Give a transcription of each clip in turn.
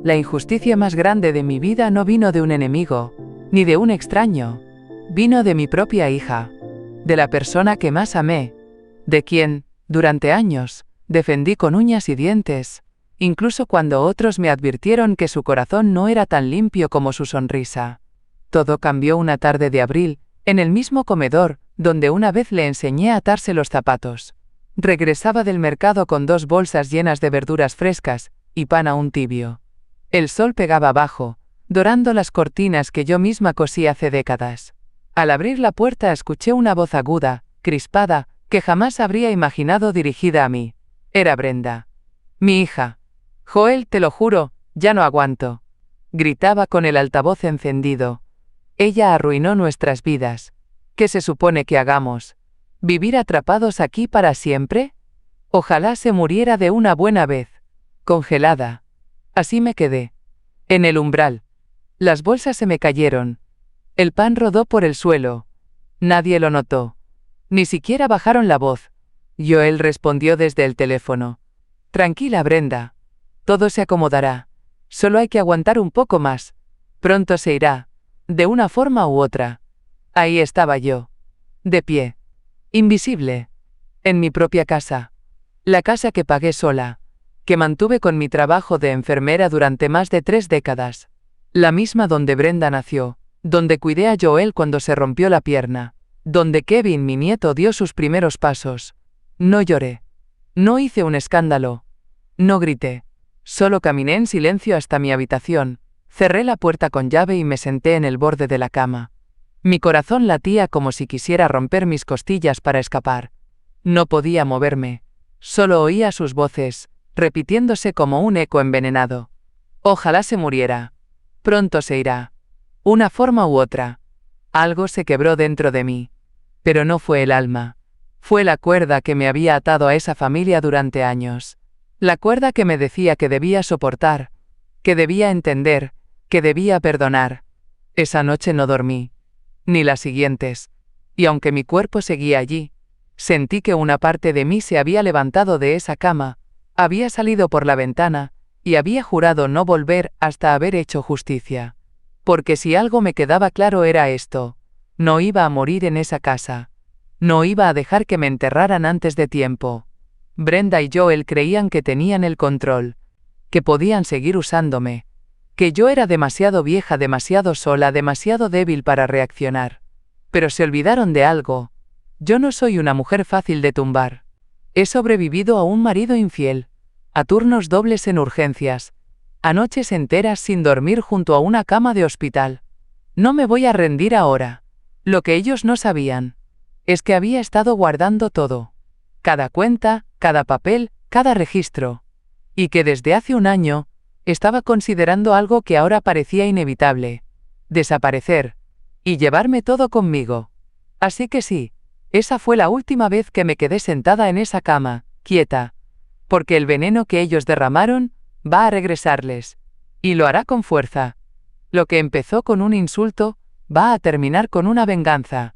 La injusticia más grande de mi vida no vino de un enemigo, ni de un extraño. Vino de mi propia hija, de la persona que más amé, de quien, durante años, defendí con uñas y dientes, incluso cuando otros me advirtieron que su corazón no era tan limpio como su sonrisa. Todo cambió una tarde de abril, en el mismo comedor, donde una vez le enseñé a atarse los zapatos. Regresaba del mercado con 2 bolsas llenas de verduras frescas, y pan aún tibio. El sol pegaba abajo, dorando las cortinas que yo misma cosí hace décadas. Al abrir la puerta escuché una voz aguda, crispada, que jamás habría imaginado dirigida a mí. Era Brenda. Mi hija. Joel, te lo juro, ya no aguanto. Gritaba con el altavoz encendido. Ella arruinó nuestras vidas. ¿Qué se supone que hagamos? ¿Vivir atrapados aquí para siempre? Ojalá se muriera de una buena vez. Congelada. Así me quedé. En el umbral. Las bolsas se me cayeron. El pan rodó por el suelo. Nadie lo notó. Ni siquiera bajaron la voz. Joel respondió desde el teléfono. Tranquila, Brenda. Todo se acomodará. Solo hay que aguantar un poco más. Pronto se irá. De una forma u otra. Ahí estaba yo. De pie. Invisible. En mi propia casa. La casa que pagué sola. Que mantuve con mi trabajo de enfermera durante más de 3 décadas. La misma donde Brenda nació, donde cuidé a Joel cuando se rompió la pierna, donde Kevin, mi nieto, dio sus primeros pasos. No lloré. No hice un escándalo. No grité. Solo caminé en silencio hasta mi habitación, cerré la puerta con llave y me senté en el borde de la cama. Mi corazón latía como si quisiera romper mis costillas para escapar. No podía moverme. Solo oía sus voces, repitiéndose como un eco envenenado. Ojalá se muriera. Pronto se irá. Una forma u otra. Algo se quebró dentro de mí. Pero no fue el alma. Fue la cuerda que me había atado a esa familia durante años. La cuerda que me decía que debía soportar, que debía entender, que debía perdonar. Esa noche no dormí. Ni las siguientes. Y aunque mi cuerpo seguía allí, sentí que una parte de mí se había levantado de esa cama, había salido por la ventana, y había jurado no volver hasta haber hecho justicia. Porque si algo me quedaba claro era esto: no iba a morir en esa casa. No iba a dejar que me enterraran antes de tiempo. Brenda y Joel creían que tenían el control, que podían seguir usándome, que yo era demasiado vieja, demasiado sola, demasiado débil para reaccionar. Pero se olvidaron de algo. Yo no soy una mujer fácil de tumbar. He sobrevivido a un marido infiel, a turnos dobles en urgencias, a noches enteras sin dormir junto a una cama de hospital. No me voy a rendir ahora. Lo que ellos no sabían es que había estado guardando todo. Cada cuenta, cada papel, cada registro. Y que desde hace un año, estaba considerando algo que ahora parecía inevitable: desaparecer. Y llevarme todo conmigo. Así que sí, esa fue la última vez que me quedé sentada en esa cama, quieta. Porque el veneno que ellos derramaron, va a regresarles. Y lo hará con fuerza. Lo que empezó con un insulto, va a terminar con una venganza.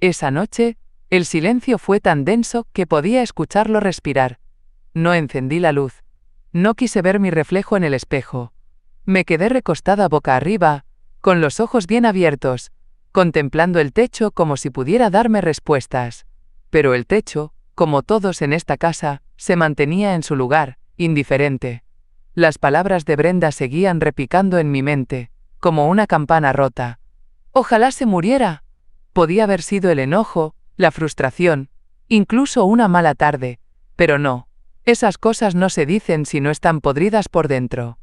Esa noche, el silencio fue tan denso que podía escucharlo respirar. No encendí la luz. No quise ver mi reflejo en el espejo. Me quedé recostada boca arriba, con los ojos bien abiertos, contemplando el techo como si pudiera darme respuestas. Pero el techo, como todos en esta casa, se mantenía en su lugar, indiferente. Las palabras de Brenda seguían repicando en mi mente, como una campana rota. Ojalá se muriera. Podía haber sido el enojo, la frustración, incluso una mala tarde, pero no. Esas cosas no se dicen si no están podridas por dentro.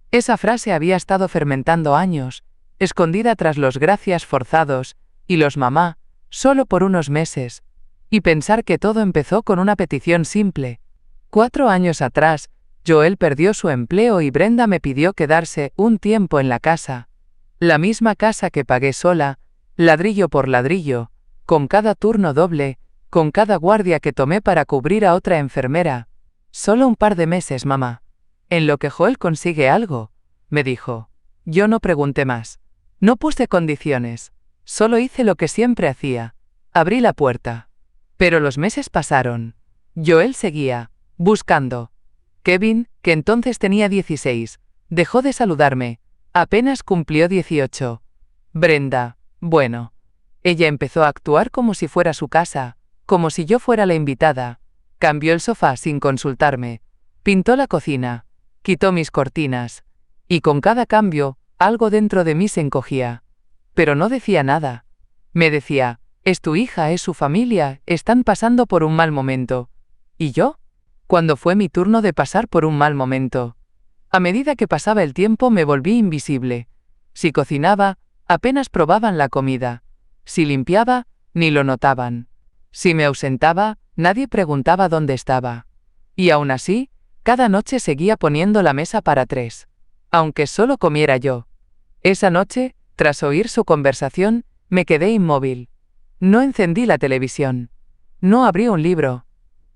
Esa frase había estado fermentando años, escondida tras los gracias forzados, y los mamá, solo por unos meses. Y pensar que todo empezó con una petición simple. 4 años atrás, Joel perdió su empleo y Brenda me pidió quedarse un tiempo en la casa. La misma casa que pagué sola, ladrillo por ladrillo, con cada turno doble, con cada guardia que tomé para cubrir a otra enfermera. Solo un par de meses, mamá. En lo que Joel consigue algo, me dijo. Yo no pregunté más. No puse condiciones. Solo hice lo que siempre hacía. Abrí la puerta. Pero los meses pasaron. Joel seguía, buscando. Kevin, que entonces tenía 16, Dejó de saludarme. Apenas cumplió 18. Brenda, bueno. Ella empezó a actuar como si fuera su casa, como si yo fuera la invitada. Cambió el sofá sin consultarme. Pintó la cocina. Quitó mis cortinas. Y con cada cambio, algo dentro de mí se encogía. Pero no decía nada. Me decía, es tu hija, es su familia, están pasando por un mal momento. ¿Y yo? Cuando fue mi turno de pasar por un mal momento. A medida que pasaba el tiempo me volví invisible. Si cocinaba, apenas probaban la comida. Si limpiaba, ni lo notaban. Si me ausentaba, nadie preguntaba dónde estaba. Y aún así, cada noche seguía poniendo la mesa para 3. Aunque solo comiera yo. Esa noche, tras oír su conversación, me quedé inmóvil. No encendí la televisión. No abrí un libro.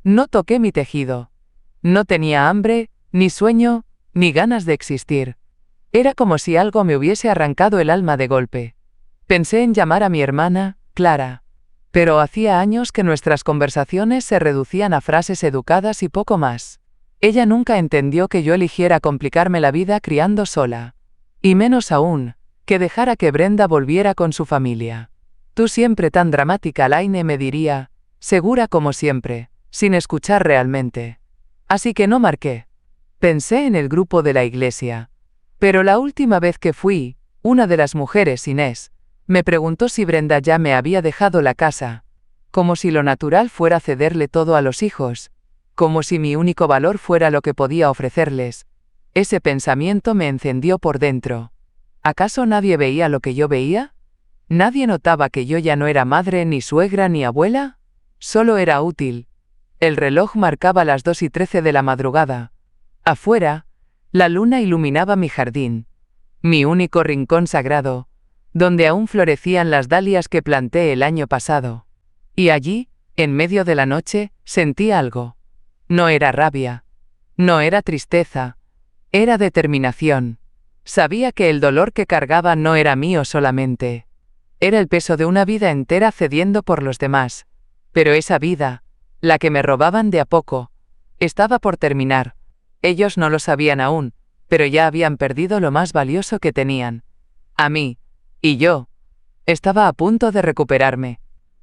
No toqué mi tejido. No tenía hambre, ni sueño, ni ganas de existir. Era como si algo me hubiese arrancado el alma de golpe. Pensé en llamar a mi hermana, Clara. Pero hacía años que nuestras conversaciones se reducían a frases educadas y poco más. Ella nunca entendió que yo eligiera complicarme la vida criando sola. Y menos aún, que dejara que Brenda volviera con su familia. Tú siempre tan dramática, Laine, me diría, segura como siempre, sin escuchar realmente. Así que no marqué. Pensé en el grupo de la iglesia. Pero la última vez que fui, una de las mujeres, Inés, me preguntó si Brenda ya me había dejado la casa. Como si lo natural fuera cederle todo a los hijos. Como si mi único valor fuera lo que podía ofrecerles. Ese pensamiento me encendió por dentro. ¿Acaso nadie veía lo que yo veía? ¿Nadie notaba que yo ya no era madre, ni suegra, ni abuela? Solo era útil. El reloj marcaba las 2:13 de la madrugada. Afuera, la luna iluminaba mi jardín. Mi único rincón sagrado, donde aún florecían las dalias que planté el año pasado. Y allí, en medio de la noche, sentí algo. No era rabia. No era tristeza. Era determinación. Sabía que el dolor que cargaba no era mío solamente. Era el peso de una vida entera cediendo por los demás. Pero esa vida, la que me robaban de a poco, estaba por terminar. Ellos no lo sabían aún, pero ya habían perdido lo más valioso que tenían. A mí. Y yo. Estaba a punto de recuperarme.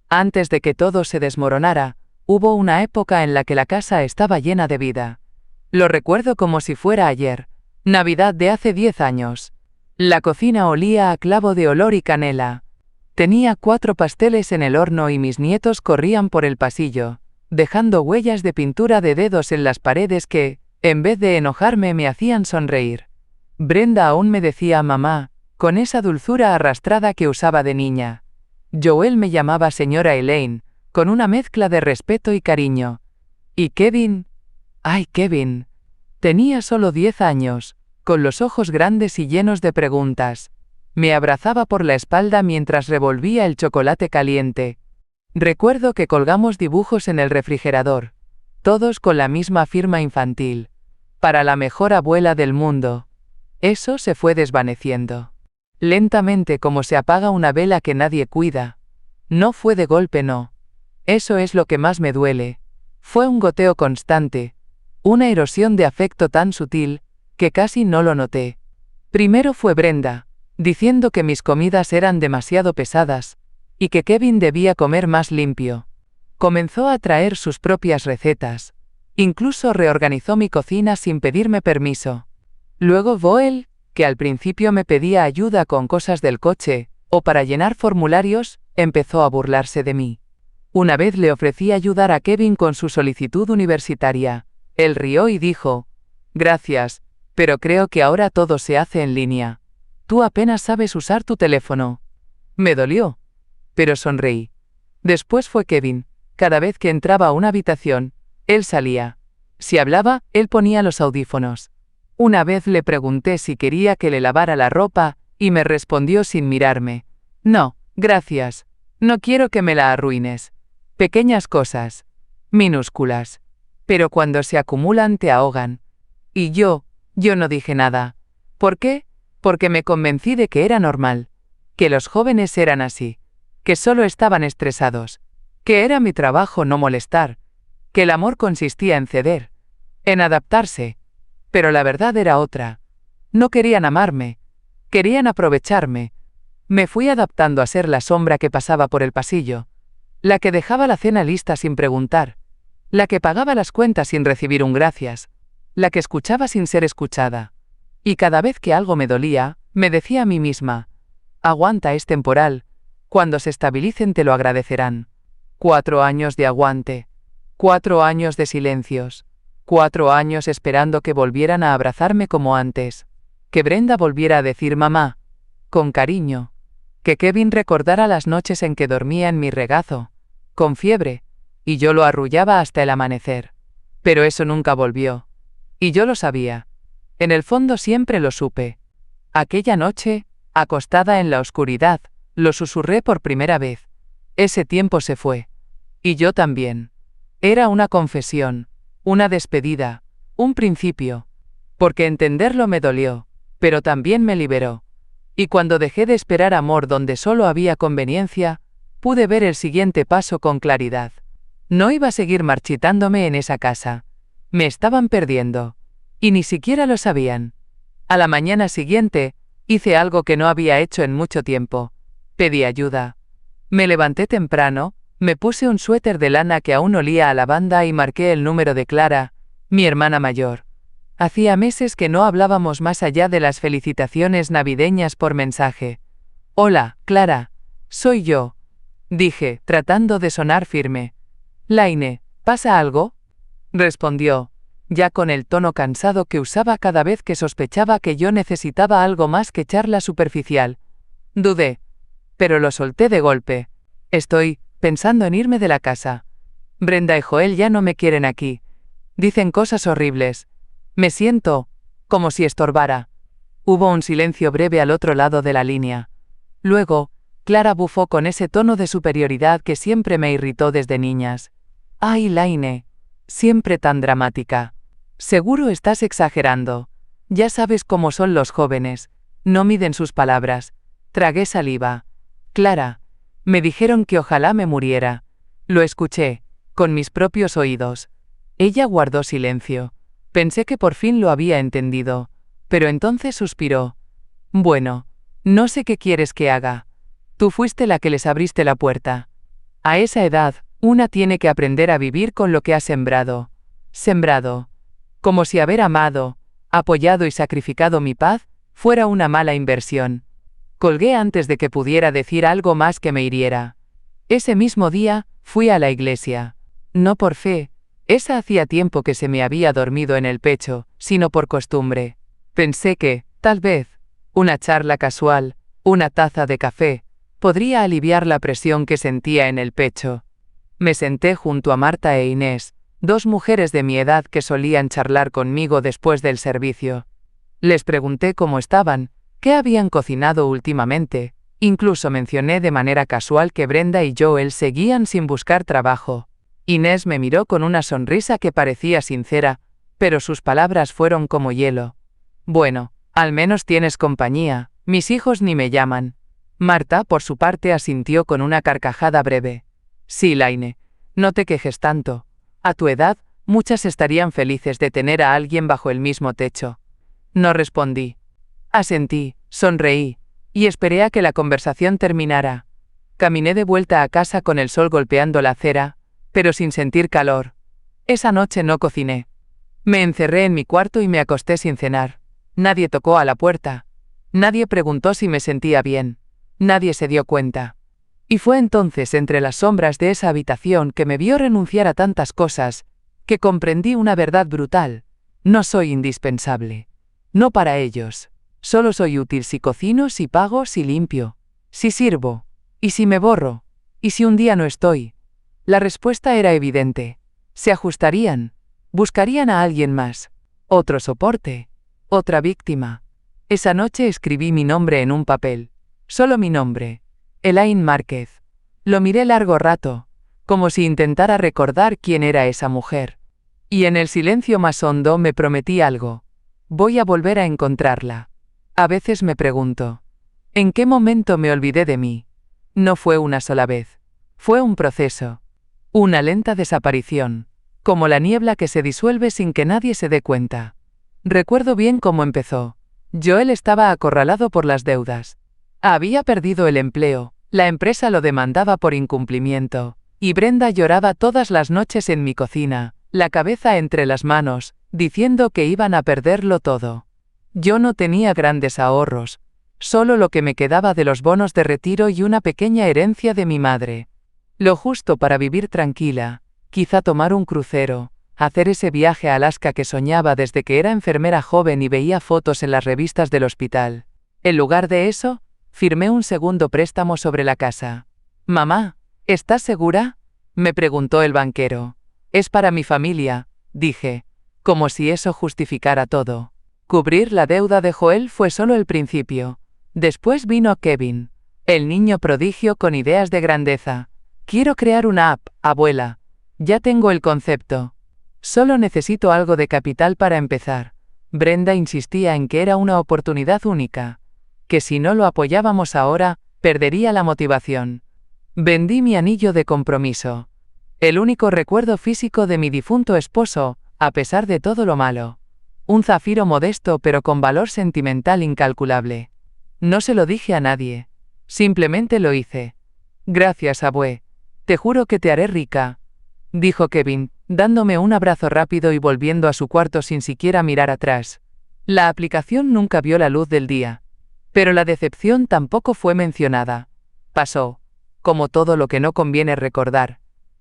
Antes de que todo se desmoronara, hubo una época en la que la casa estaba llena de vida. Lo recuerdo como si fuera ayer, Navidad de hace 10 años. La cocina olía a clavo de olor y canela. Tenía 4 pasteles en el horno y mis nietos corrían por el pasillo, dejando huellas de pintura de dedos en las paredes que, en vez de enojarme, me hacían sonreír. Brenda aún me decía mamá, con esa dulzura arrastrada que usaba de niña. Joel me llamaba señora Elaine, con una mezcla de respeto y cariño. Y Kevin, ¡ay, Kevin! Tenía solo 10 años, con los ojos grandes y llenos de preguntas. Me abrazaba por la espalda mientras revolvía el chocolate caliente. Recuerdo que colgamos dibujos en el refrigerador, todos con la misma firma infantil. Para la mejor abuela del mundo. Eso se fue desvaneciendo. Lentamente, como se apaga una vela que nadie cuida. No fue de golpe, no. Eso es lo que más me duele. Fue un goteo constante. Una erosión de afecto tan sutil, que casi no lo noté. Primero fue Brenda, diciendo que mis comidas eran demasiado pesadas, y que Kevin debía comer más limpio. Comenzó a traer sus propias recetas. Incluso reorganizó mi cocina sin pedirme permiso. Luego Joel, que al principio me pedía ayuda con cosas del coche, o para llenar formularios, empezó a burlarse de mí. Una vez le ofrecí ayudar a Kevin con su solicitud universitaria. Él rió y dijo, gracias, pero creo que ahora todo se hace en línea. Tú apenas sabes usar tu teléfono. Me dolió. Pero sonreí. Después fue Kevin. Cada vez que entraba a una habitación, él salía. Si hablaba, él ponía los audífonos. Una vez le pregunté si quería que le lavara la ropa, y me respondió sin mirarme. No, gracias. No quiero que me la arruines. Pequeñas cosas. Minúsculas. Pero cuando se acumulan te ahogan. Y yo no dije nada. ¿Por qué? Porque me convencí de que era normal. Que los jóvenes eran así. Que solo estaban estresados. Que era mi trabajo no molestar. Que el amor consistía en ceder. En adaptarse. Pero la verdad era otra. No querían amarme. Querían aprovecharme. Me fui adaptando a ser la sombra que pasaba por el pasillo, la que dejaba la cena lista sin preguntar, la que pagaba las cuentas sin recibir un gracias, la que escuchaba sin ser escuchada. Y cada vez que algo me dolía, me decía a mí misma: aguanta, es temporal, cuando se estabilicen te lo agradecerán. 4 años de aguante. 4 años de silencios. 4 años esperando que volvieran a abrazarme como antes. Que Brenda volviera a decir mamá, con cariño. Que Kevin recordara las noches en que dormía en mi regazo, con fiebre, y yo lo arrullaba hasta el amanecer. Pero eso nunca volvió. Y yo lo sabía. En el fondo siempre lo supe. Aquella noche, acostada en la oscuridad, lo susurré por primera vez. Ese tiempo se fue. Y yo también. Era una confesión, una despedida, un principio. Porque entenderlo me dolió, pero también me liberó. Y cuando dejé de esperar amor donde solo había conveniencia, pude ver el siguiente paso con claridad. No iba a seguir marchitándome en esa casa. Me estaban perdiendo. Y ni siquiera lo sabían. A la mañana siguiente, hice algo que no había hecho en mucho tiempo. Pedí ayuda. Me levanté temprano, me puse un suéter de lana que aún olía a lavanda y marqué el número de Clara, mi hermana mayor. Hacía meses que no hablábamos más allá de las felicitaciones navideñas por mensaje. Hola, Clara, soy yo, dije, tratando de sonar firme. Laine, ¿pasa algo? Respondió, ya con el tono cansado que usaba cada vez que sospechaba que yo necesitaba algo más que charla superficial. Dudé, pero lo solté de golpe. Estoy pensando en irme de la casa. Brenda y Joel ya no me quieren aquí. Dicen cosas horribles. Me siento como si estorbara. Hubo un silencio breve al otro lado de la línea. Luego, Clara bufó con ese tono de superioridad que siempre me irritó desde niñas. ¡Ay, Laine! Siempre tan dramática. Seguro estás exagerando. Ya sabes cómo son los jóvenes. No miden sus palabras. Tragué saliva. Clara, me dijeron que ojalá me muriera. Lo escuché, con mis propios oídos. Ella guardó silencio. Pensé que por fin lo había entendido, pero entonces suspiró. Bueno, no sé qué quieres que haga. Tú fuiste la que les abriste la puerta. A esa edad, una tiene que aprender a vivir con lo que ha sembrado. Sembrado. Como si haber amado, apoyado y sacrificado mi paz, fuera una mala inversión. Colgué antes de que pudiera decir algo más que me hiriera. Ese mismo día, fui a la iglesia. No por fe. Esa hacía tiempo que se me había dormido en el pecho, sino por costumbre. Pensé que, tal vez, una charla casual, una taza de café, podría aliviar la presión que sentía en el pecho. Me senté junto a Marta e Inés, 2 mujeres de mi edad que solían charlar conmigo después del servicio. Les pregunté cómo estaban, qué habían cocinado últimamente, incluso mencioné de manera casual que Brenda y Joel seguían sin buscar trabajo. Inés me miró con una sonrisa que parecía sincera, pero sus palabras fueron como hielo. Bueno, al menos tienes compañía, mis hijos ni me llaman. Marta, por su parte, asintió con una carcajada breve. Sí, Laine, no te quejes tanto. A tu edad, muchas estarían felices de tener a alguien bajo el mismo techo. No respondí. Asentí, sonreí, y esperé a que la conversación terminara. Caminé de vuelta a casa con el sol golpeando la acera, pero sin sentir calor. Esa noche no cociné. Me encerré en mi cuarto y me acosté sin cenar. Nadie tocó a la puerta. Nadie preguntó si me sentía bien. Nadie se dio cuenta. Y fue entonces entre las sombras de esa habitación que me vio renunciar a tantas cosas, que comprendí una verdad brutal. No soy indispensable. No para ellos. Solo soy útil si cocino, si pago, si limpio. Si sirvo. Y si me borro. Y si un día no estoy. La respuesta era evidente. Se ajustarían. Buscarían a alguien más. Otro soporte. Otra víctima. Esa noche escribí mi nombre en un papel. Solo mi nombre. Elaine Márquez. Lo miré largo rato, como si intentara recordar quién era esa mujer. Y en el silencio más hondo me prometí algo. Voy a volver a encontrarla. A veces me pregunto, ¿en qué momento me olvidé de mí? No fue una sola vez. Fue un proceso. Una lenta desaparición, como la niebla que se disuelve sin que nadie se dé cuenta. Recuerdo bien cómo empezó. Joel estaba acorralado por las deudas. Había perdido el empleo, la empresa lo demandaba por incumplimiento, y Brenda lloraba todas las noches en mi cocina, la cabeza entre las manos, diciendo que iban a perderlo todo. Yo no tenía grandes ahorros, solo lo que me quedaba de los bonos de retiro y una pequeña herencia de mi madre. Lo justo para vivir tranquila, quizá tomar un crucero, hacer ese viaje a Alaska que soñaba desde que era enfermera joven y veía fotos en las revistas del hospital. En lugar de eso, firmé un segundo préstamo sobre la casa. «Mamá, ¿estás segura?», me preguntó el banquero. «Es para mi familia», dije, como si eso justificara todo. Cubrir la deuda de Joel fue solo el principio. Después vino Kevin, el niño prodigio con ideas de grandeza. «Quiero crear una app, abuela. Ya tengo el concepto. Solo necesito algo de capital para empezar». Brenda insistía en que era una oportunidad única, que si no lo apoyábamos ahora, perdería la motivación. Vendí mi anillo de compromiso, el único recuerdo físico de mi difunto esposo, a pesar de todo lo malo. Un zafiro modesto pero con valor sentimental incalculable. No se lo dije a nadie. Simplemente lo hice. «Gracias, abue. Te juro que te haré rica», dijo Kevin, dándome un abrazo rápido y volviendo a su cuarto sin siquiera mirar atrás. La aplicación nunca vio la luz del día. Pero la decepción tampoco fue mencionada. Pasó, como todo lo que no conviene recordar.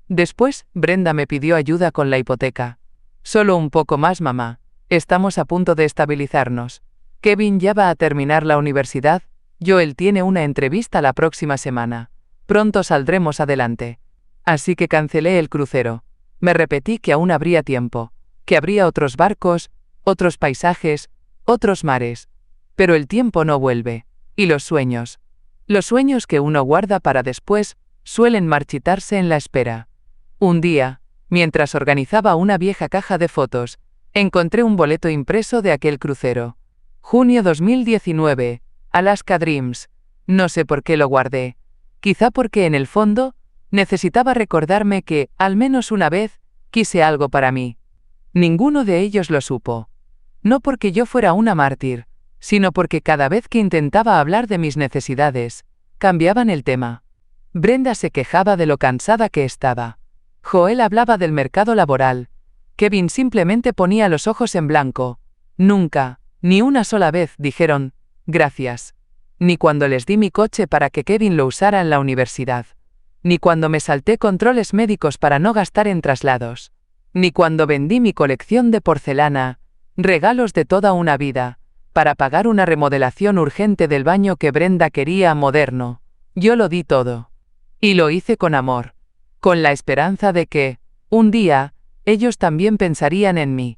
Después, Brenda me pidió ayuda con la hipoteca. «Solo un poco más, mamá. Estamos a punto de estabilizarnos. Kevin ya va a terminar la universidad, Joel tiene una entrevista la próxima semana. Pronto saldremos adelante». Así que cancelé el crucero. Me repetí que aún habría tiempo, que habría otros barcos, otros paisajes, otros mares. Pero el tiempo no vuelve. Y los sueños que uno guarda para después, suelen marchitarse en la espera. Un día, mientras organizaba una vieja caja de fotos, encontré un boleto impreso de aquel crucero. Junio 2019, Alaska Dreams. No sé por qué lo guardé. Quizá porque en el fondo, necesitaba recordarme que, al menos una vez, quise algo para mí. Ninguno de ellos lo supo. No porque yo fuera una mártir, sino porque cada vez que intentaba hablar de mis necesidades, cambiaban el tema. Brenda se quejaba de lo cansada que estaba. Joel hablaba del mercado laboral. Kevin simplemente ponía los ojos en blanco. Nunca, ni una sola vez, dijeron «gracias». Ni cuando les di mi coche para que Kevin lo usara en la universidad. Ni cuando me salté controles médicos para no gastar en traslados. Ni cuando vendí mi colección de porcelana, regalos de toda una vida, para pagar una remodelación urgente del baño que Brenda quería moderno. Yo lo di todo. Y lo hice con amor. Con la esperanza de que, un día, ellos también pensarían en mí.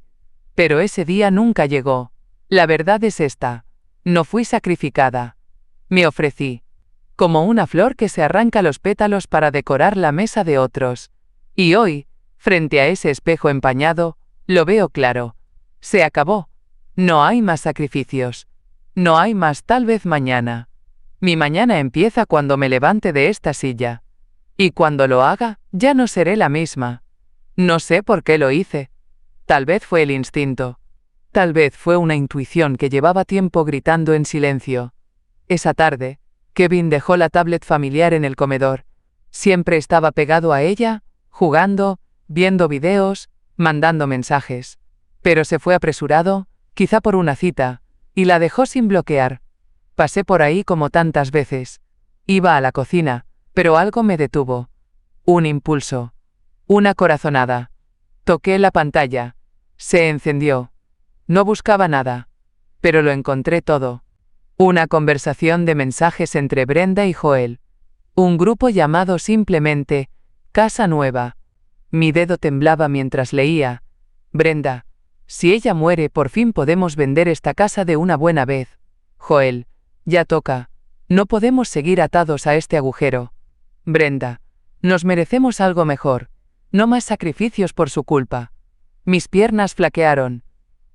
Pero ese día nunca llegó. La verdad es esta. No fui sacrificada. Me ofrecí. Como una flor que se arranca los pétalos para decorar la mesa de otros. Y hoy, frente a ese espejo empañado, lo veo claro. Se acabó. No hay más sacrificios. No hay más tal vez mañana. Mi mañana empieza cuando me levante de esta silla. Y cuando lo haga, ya no seré la misma. No sé por qué lo hice. Tal vez fue el instinto. Tal vez fue una intuición que llevaba tiempo gritando en silencio. Esa tarde, Kevin dejó la tablet familiar en el comedor. Siempre estaba pegado a ella, jugando, viendo videos, mandando mensajes. Pero se fue apresurado, quizá por una cita, y la dejó sin bloquear. Pasé por ahí como tantas veces. Iba a la cocina, pero algo me detuvo. Un impulso. Una corazonada. Toqué la pantalla. Se encendió. No buscaba nada. Pero lo encontré todo. Una conversación de mensajes entre Brenda y Joel. Un grupo llamado simplemente Casa Nueva. Mi dedo temblaba mientras leía. Brenda, si ella muere, por fin podemos vender esta casa de una buena vez. Joel, ya toca. No podemos seguir atados a este agujero. Brenda, nos merecemos algo mejor. No más sacrificios por su culpa. Mis piernas flaquearon.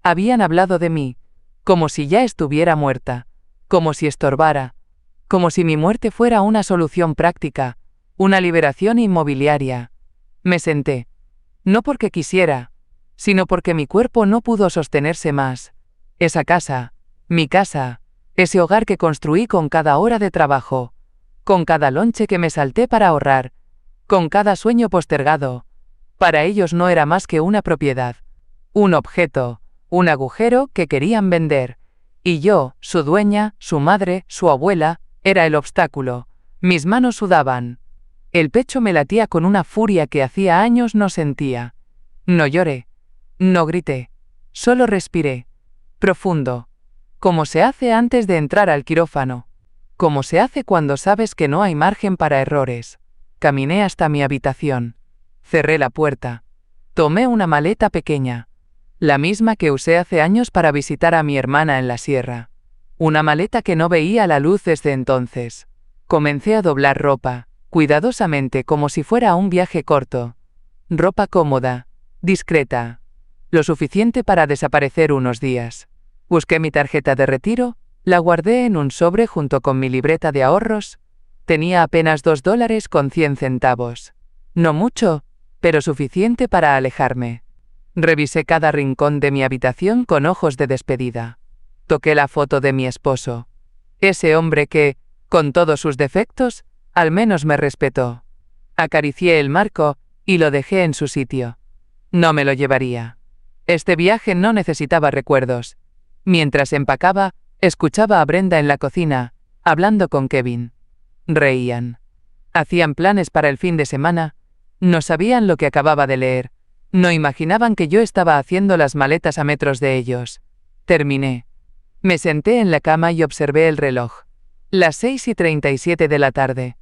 Habían hablado de mí, como si ya estuviera muerta. Como si estorbara, como si mi muerte fuera una solución práctica, una liberación inmobiliaria. Me senté. No porque quisiera, sino porque mi cuerpo no pudo sostenerse más. Esa casa, Mi casa, ese hogar que construí con cada hora de trabajo, con cada lonche que me salté para ahorrar, con cada sueño postergado. Para ellos no era más que una propiedad, un objeto, un agujero que querían vender. Y yo, su dueña, su madre, su abuela, era el obstáculo. Mis manos sudaban. El pecho me latía con una furia que hacía años no sentía. No lloré. No grité. Solo respiré. Profundo. Como se hace antes de entrar al quirófano. Como se hace cuando sabes que no hay margen para errores. Caminé hasta mi habitación. Cerré la puerta. Tomé una maleta pequeña. La misma que usé hace años para visitar a mi hermana en la sierra. Una maleta que no veía la luz desde entonces. Comencé a doblar ropa, cuidadosamente como si fuera un viaje corto. Ropa cómoda, discreta. Lo suficiente para desaparecer unos días. Busqué mi tarjeta de retiro, la guardé en un sobre junto con mi libreta de ahorros. Tenía apenas $2.100. No mucho, pero suficiente para alejarme. Revisé cada rincón de mi habitación con ojos de despedida. Toqué la foto de mi esposo. Ese hombre que, con todos sus defectos, al menos me respetó. Acaricié el marco y lo dejé en su sitio. No me lo llevaría. Este viaje no necesitaba recuerdos. Mientras empacaba, escuchaba a Brenda en la cocina, hablando con Kevin. Reían. Hacían planes para el fin de semana. No sabían lo que acababa de leer. No imaginaban que yo estaba haciendo las maletas a metros de ellos. Terminé. Me senté en la cama y observé el reloj. Las 6:37 de la tarde.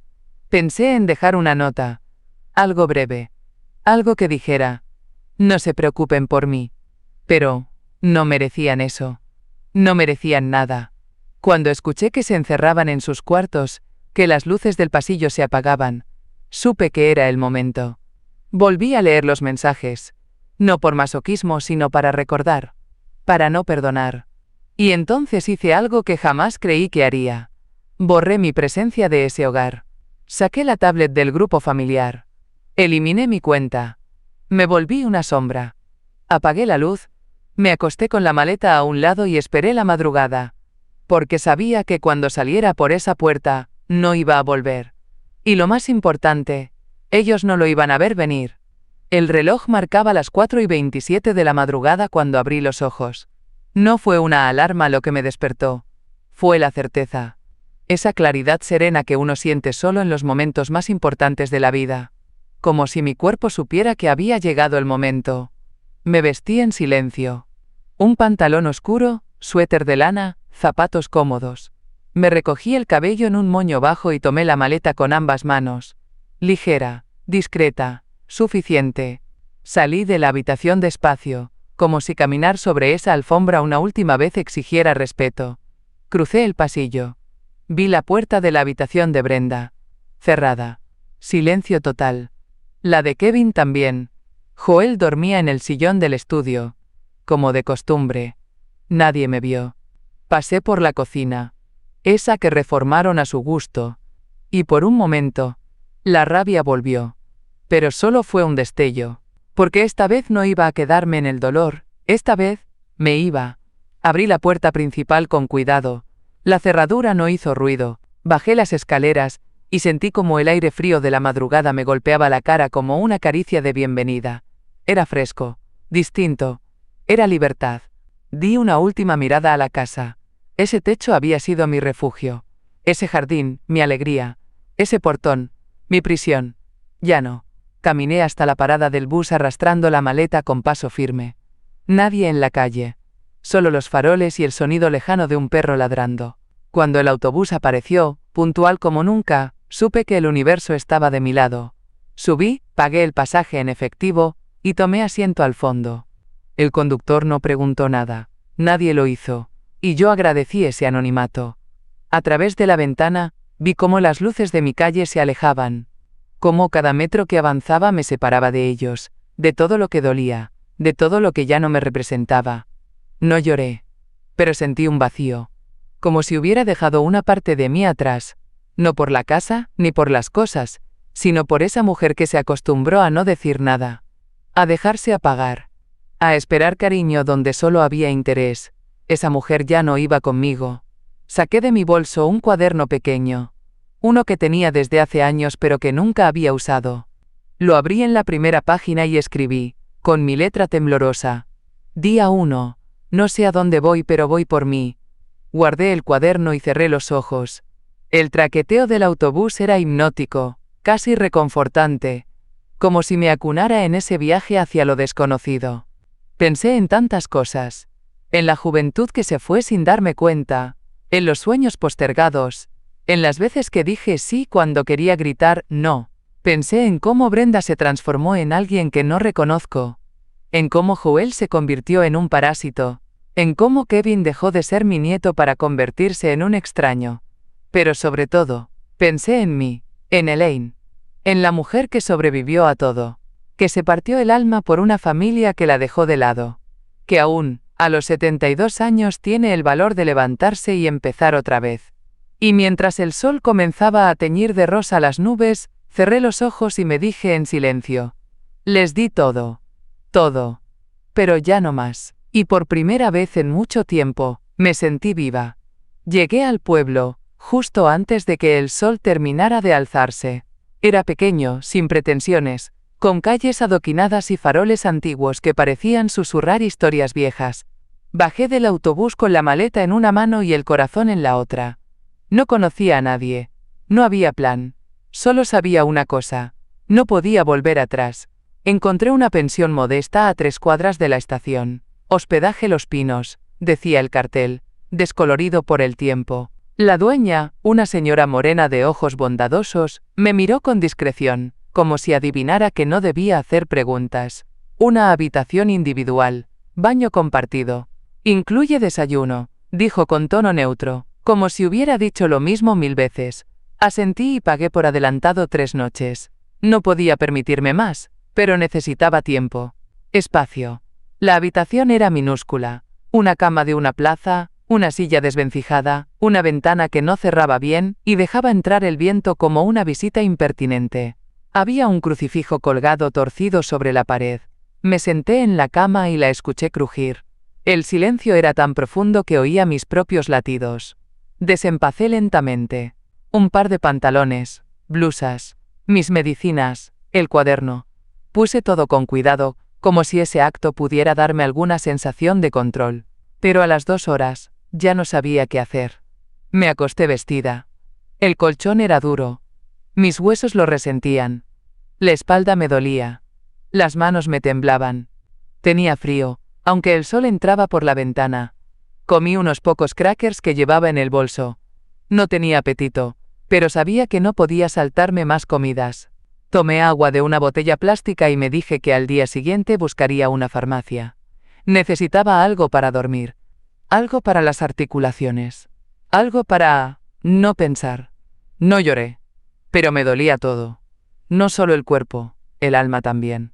Pensé en dejar una nota. Algo breve. Algo que dijera: no se preocupen por mí. Pero, no merecían eso. No merecían nada. Cuando escuché que se encerraban en sus cuartos, que las luces del pasillo se apagaban, supe que era el momento. Volví a leer los mensajes, no por masoquismo sino para recordar, para no perdonar. Y entonces hice algo que jamás creí que haría. Borré mi presencia de ese hogar. Saqué la tablet del grupo familiar. Eliminé mi cuenta. Me volví una sombra. Apagué la luz, me acosté con la maleta a un lado y esperé la madrugada. Porque sabía que cuando saliera por esa puerta, no iba a volver. Y lo más importante, ellos no lo iban a ver venir. El reloj marcaba las 4:27 de la madrugada cuando abrí los ojos. No fue una alarma lo que me despertó. Fue la certeza. Esa claridad serena que uno siente solo en los momentos más importantes de la vida. Como si mi cuerpo supiera que había llegado el momento. Me vestí en silencio. Un pantalón oscuro, suéter de lana, zapatos cómodos. Me recogí el cabello en un moño bajo y tomé la maleta con ambas manos. Ligera, discreta, suficiente. Salí de la habitación despacio, como si caminar sobre esa alfombra una última vez exigiera respeto. Crucé el pasillo. Vi la puerta de la habitación de Brenda. Cerrada. Silencio total. La de Kevin también. Joel dormía en el sillón del estudio. Como de costumbre. Nadie me vio. Pasé por la cocina. Esa que reformaron a su gusto. Y por un momento, la rabia volvió. Pero solo fue un destello. Porque esta vez no iba a quedarme en el dolor, esta vez, me iba. Abrí la puerta principal con cuidado. La cerradura no hizo ruido. Bajé las escaleras, y sentí como el aire frío de la madrugada me golpeaba la cara como una caricia de bienvenida. Era fresco, distinto. Era libertad. Di una última mirada a la casa. Ese techo había sido mi refugio. Ese jardín, mi alegría. Ese portón, mi prisión. Ya no. Caminé hasta la parada del bus arrastrando la maleta con paso firme. Nadie en la calle. Solo los faroles y el sonido lejano de un perro ladrando. Cuando el autobús apareció, puntual como nunca, supe que el universo estaba de mi lado. Subí, pagué el pasaje en efectivo, y tomé asiento al fondo. El conductor no preguntó nada. Nadie lo hizo. Y yo agradecí ese anonimato. A través de la ventana, vi cómo las luces de mi calle se alejaban. Cómo cada metro que avanzaba me separaba de ellos, de todo lo que dolía, de todo lo que ya no me representaba. No lloré, pero sentí un vacío. Como si hubiera dejado una parte de mí atrás, no por la casa, ni por las cosas, sino por esa mujer que se acostumbró a no decir nada, a dejarse apagar, a esperar cariño donde solo había interés. Esa mujer ya no iba conmigo. Saqué de mi bolso un cuaderno pequeño. Uno que tenía desde hace años pero que nunca había usado. Lo abrí en la primera página y escribí, con mi letra temblorosa. Día 1. No sé a dónde voy pero voy por mí. Guardé el cuaderno y cerré los ojos. El traqueteo del autobús era hipnótico, casi reconfortante, como si me acunara en ese viaje hacia lo desconocido. Pensé en tantas cosas. En la juventud que se fue sin darme cuenta, en los sueños postergados, en las veces que dije sí cuando quería gritar no. Pensé en cómo Brenda se transformó en alguien que no reconozco, en cómo Joel se convirtió en un parásito, en cómo Kevin dejó de ser mi nieto para convertirse en un extraño. Pero sobre todo, pensé en mí, en Elaine, en la mujer que sobrevivió a todo, que se partió el alma por una familia que la dejó de lado, que aún, a los 72 años tiene el valor de levantarse y empezar otra vez. Y mientras el sol comenzaba a teñir de rosa las nubes, cerré los ojos y me dije en silencio. Les di todo. Todo. Pero ya no más. Y por primera vez en mucho tiempo, me sentí viva. Llegué al pueblo, justo antes de que el sol terminara de alzarse. Era pequeño, sin pretensiones, con calles adoquinadas y faroles antiguos que parecían susurrar historias viejas. Bajé del autobús con la maleta en una mano y el corazón en la otra. No conocía a nadie. No había plan. Solo sabía una cosa. No podía volver atrás. Encontré una pensión modesta a 3 cuadras de la estación. Hospedaje Los Pinos, decía el cartel, descolorido por el tiempo. La dueña, una señora morena de ojos bondadosos, me miró con discreción, como si adivinara que no debía hacer preguntas. Una habitación individual, baño compartido. Incluye desayuno, dijo con tono neutro, como si hubiera dicho lo mismo 1000 veces. Asentí y pagué por adelantado 3 noches. No podía permitirme más, pero necesitaba tiempo. Espacio. La habitación era minúscula. Una cama de una plaza, una silla desvencijada, una ventana que no cerraba bien y dejaba entrar el viento como una visita impertinente. Había un crucifijo colgado torcido sobre la pared. Me senté en la cama y la escuché crujir. El silencio era tan profundo que oía mis propios latidos. Desempacé lentamente. Un par de pantalones, blusas, mis medicinas, el cuaderno. Puse todo con cuidado, como si ese acto pudiera darme alguna sensación de control. Pero a las 2 horas, ya no sabía qué hacer. Me acosté vestida. El colchón era duro. Mis huesos lo resentían. La espalda me dolía. Las manos me temblaban. Tenía frío, aunque el sol entraba por la ventana. Comí unos pocos crackers que llevaba en el bolso. No tenía apetito, pero sabía que no podía saltarme más comidas. Tomé agua de una botella plástica y me dije que al día siguiente buscaría una farmacia. Necesitaba algo para dormir. Algo para las articulaciones. Algo para no pensar. No lloré. Pero me dolía todo. No solo el cuerpo, el alma también.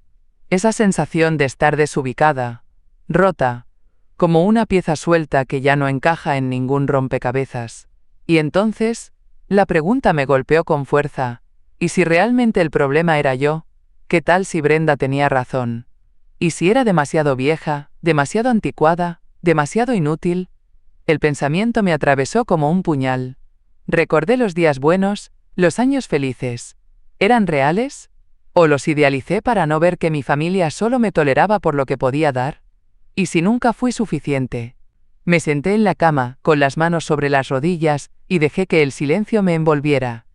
Esa sensación de estar desubicada, rota, como una pieza suelta que ya no encaja en ningún rompecabezas. Y entonces, la pregunta me golpeó con fuerza. ¿Y si realmente el problema era yo? ¿Qué tal si Brenda tenía razón? ¿Y si era demasiado vieja, demasiado anticuada, demasiado inútil? El pensamiento me atravesó como un puñal. Recordé los días buenos, los años felices. ¿Eran reales? ¿O los idealicé para no ver que mi familia solo me toleraba por lo que podía dar? ¿Y si nunca fui suficiente? Me senté en la cama, con las manos sobre las rodillas, y dejé que el silencio me envolviera.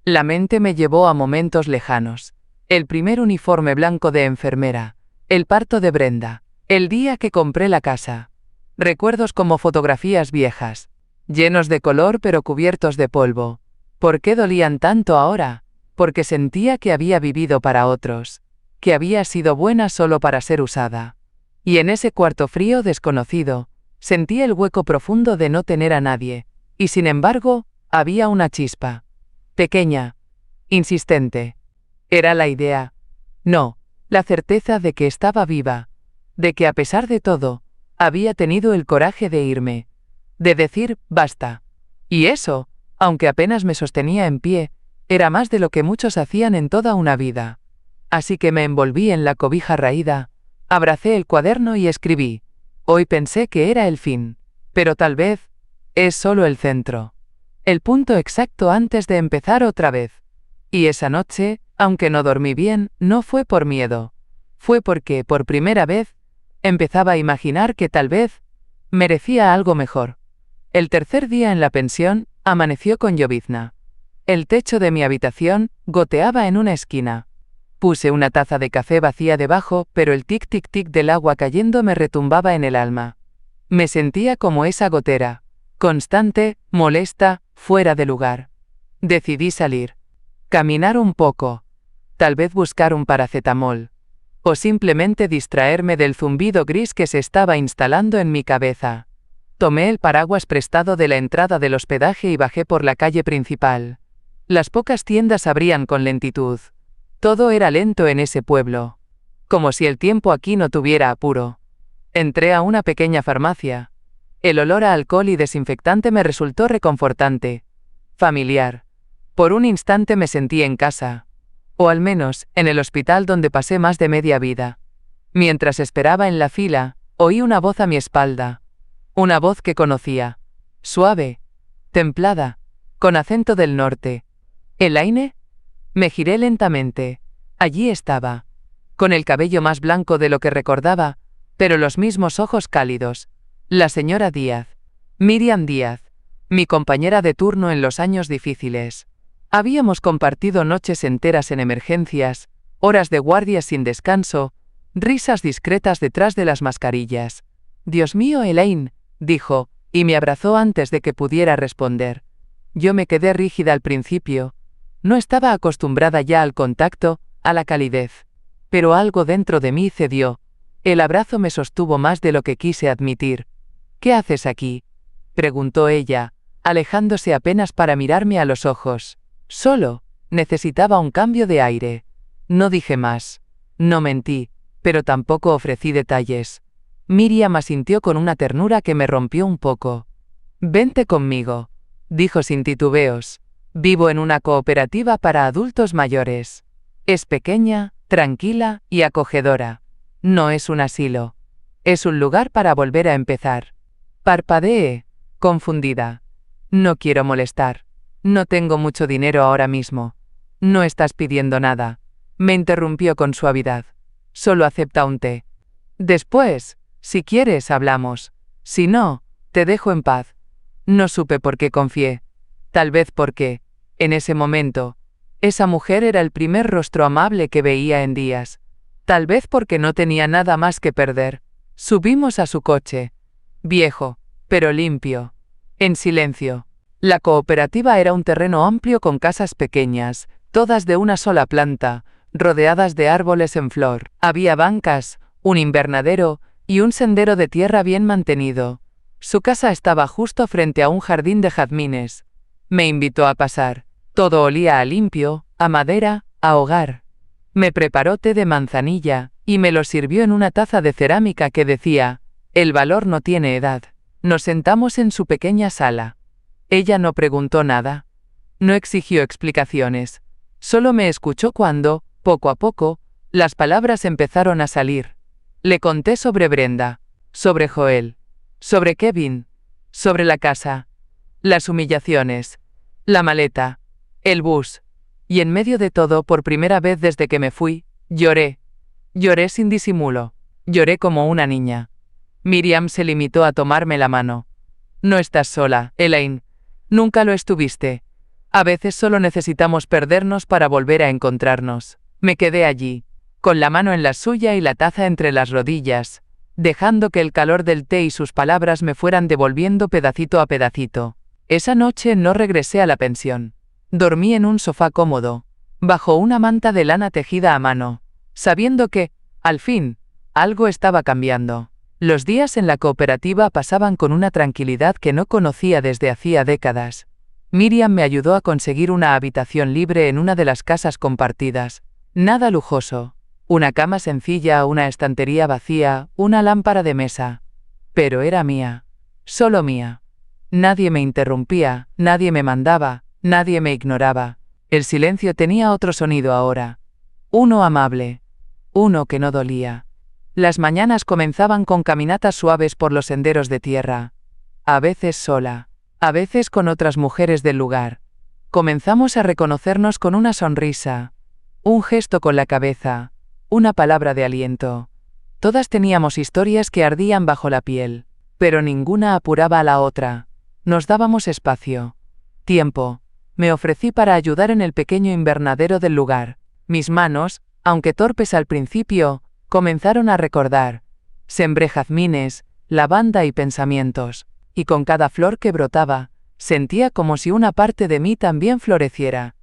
La mente me llevó a momentos lejanos. El primer uniforme blanco de enfermera. El parto de Brenda. El día que compré la casa. Recuerdos como fotografías viejas. Llenos de color pero cubiertos de polvo. ¿Por qué dolían tanto ahora? Porque sentía que había vivido para otros. Que había sido buena solo para ser usada. Y en ese cuarto frío desconocido, sentí el hueco profundo de no tener a nadie. Y sin embargo, había una chispa. Pequeña. Insistente. Era la idea. No, la certeza de que estaba viva. De que a pesar de todo, había tenido el coraje de irme. De decir, basta. Y eso, aunque apenas me sostenía en pie, era más de lo que muchos hacían en toda una vida. Así que me envolví en la cobija raída, abracé el cuaderno y escribí. Hoy pensé que era el fin. Pero tal vez, es solo el centro. El punto exacto antes de empezar otra vez. Y esa noche, aunque no dormí bien, no fue por miedo. Fue porque, por primera vez, empezaba a imaginar que tal vez merecía algo mejor. El tercer día en la pensión, amaneció con llovizna. El techo de mi habitación goteaba en una esquina. Puse una taza de café vacía debajo, pero el tic-tic-tic del agua cayendo me retumbaba en el alma. Me sentía como esa gotera, constante, molesta, fuera de lugar. Decidí salir. Caminar un poco. Tal vez buscar un paracetamol. O simplemente distraerme del zumbido gris que se estaba instalando en mi cabeza. Tomé el paraguas prestado de la entrada del hospedaje y bajé por la calle principal. Las pocas tiendas abrían con lentitud. Todo era lento en ese pueblo. Como si el tiempo aquí no tuviera apuro. Entré a una pequeña farmacia. El olor a alcohol y desinfectante me resultó reconfortante. Familiar. Por un instante me sentí en casa. O al menos, en el hospital donde pasé más de media vida. Mientras esperaba en la fila, oí una voz a mi espalda. Una voz que conocía. Suave. Templada. Con acento del norte. ¿Elaine? Me giré lentamente. Allí estaba. Con el cabello más blanco de lo que recordaba, pero los mismos ojos cálidos. La señora Díaz. Miriam Díaz. Mi compañera de turno en los años difíciles. Habíamos compartido noches enteras en emergencias, horas de guardia sin descanso, risas discretas detrás de las mascarillas. Dios mío, Elaine, dijo, y me abrazó antes de que pudiera responder. Yo me quedé rígida al principio. No estaba acostumbrada ya al contacto, a la calidez. Pero algo dentro de mí cedió. El abrazo me sostuvo más de lo que quise admitir. ¿Qué haces aquí?, preguntó ella, alejándose apenas para mirarme a los ojos. Solo, necesitaba un cambio de aire. No dije más. No mentí, pero tampoco ofrecí detalles. Miriam asintió con una ternura que me rompió un poco. Vente conmigo, dijo sin titubeos. Vivo en una cooperativa para adultos mayores. Es pequeña, tranquila y acogedora. No es un asilo. Es un lugar para volver a empezar. Parpadeé, confundida. No quiero molestar. No tengo mucho dinero ahora mismo. No estás pidiendo nada. Me interrumpió con suavidad. Solo acepta un té. Después, si quieres, hablamos. Si no, te dejo en paz. No supe por qué confié. Tal vez porque, en ese momento, esa mujer era el primer rostro amable que veía en días. Tal vez porque no tenía nada más que perder. Subimos a su coche. Viejo, pero limpio. En silencio. La cooperativa era un terreno amplio con casas pequeñas, todas de una sola planta, rodeadas de árboles en flor. Había bancas, un invernadero y un sendero de tierra bien mantenido. Su casa estaba justo frente a un jardín de jazmines. Me invitó a pasar. Todo olía a limpio, a madera, a hogar. Me preparó té de manzanilla, y me lo sirvió en una taza de cerámica que decía, el valor no tiene edad. Nos sentamos en su pequeña sala. Ella no preguntó nada. No exigió explicaciones. Solo me escuchó cuando, poco a poco, las palabras empezaron a salir. Le conté sobre Brenda, sobre Joel, sobre Kevin, sobre la casa, las humillaciones, la maleta, el bus, y en medio de todo, por primera vez desde que me fui, lloré. Lloré sin disimulo. Lloré como una niña. Miriam se limitó a tomarme la mano. No estás sola, Elaine. Nunca lo estuviste. A veces solo necesitamos perdernos para volver a encontrarnos. Me quedé allí, con la mano en la suya y la taza entre las rodillas, dejando que el calor del té y sus palabras me fueran devolviendo pedacito a pedacito. Esa noche no regresé a la pensión. Dormí en un sofá cómodo, bajo una manta de lana tejida a mano, sabiendo que, al fin, algo estaba cambiando. Los días en la cooperativa pasaban con una tranquilidad que no conocía desde hacía décadas. Miriam me ayudó a conseguir una habitación libre en una de las casas compartidas. Nada lujoso. Una cama sencilla, una estantería vacía, una lámpara de mesa. Pero era mía. Solo mía. Nadie me interrumpía, nadie me mandaba, nadie me ignoraba. El silencio tenía otro sonido ahora. Uno amable. Uno que no dolía. Las mañanas comenzaban con caminatas suaves por los senderos de tierra. a veces sola, a veces con otras mujeres del lugar. Comenzamos a reconocernos con una sonrisa, un gesto con la cabeza, una palabra de aliento. Todas teníamos historias que ardían bajo la piel, pero ninguna apuraba a la otra. Nos dábamos espacio. Tiempo. Me ofrecí para ayudar en el pequeño invernadero del lugar. Mis manos, aunque torpes al principio, comenzaron a recordar. Sembré jazmines, lavanda y pensamientos, y con cada flor que brotaba, sentía como si una parte de mí también floreciera.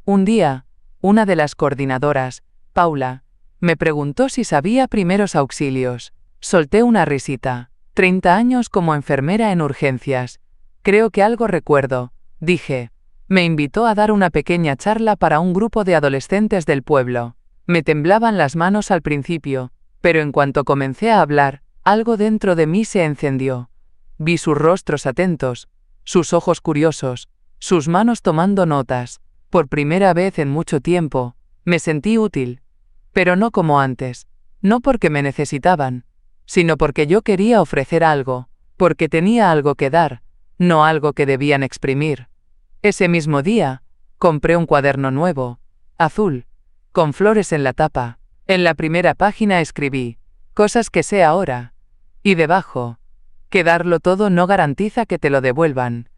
Un día, una de las coordinadoras, Paula, me preguntó si sabía primeros auxilios. Solté una risita. 30 años como enfermera en urgencias. Creo que algo recuerdo, dije. Me invitó a dar una pequeña charla para un grupo de adolescentes del pueblo. Me temblaban las manos al principio, pero en cuanto comencé a hablar, algo dentro de mí se encendió. Vi sus rostros atentos, sus ojos curiosos, sus manos tomando notas. Por primera vez en mucho tiempo, me sentí útil. Pero no como antes, no porque me necesitaban, sino porque yo quería ofrecer algo, porque tenía algo que dar, no algo que debían exprimir. Ese mismo día, compré un cuaderno nuevo, azul, con flores en la tapa. En la primera página escribí, cosas que sé ahora. Y debajo, que darlo todo no garantiza que te lo devuelvan,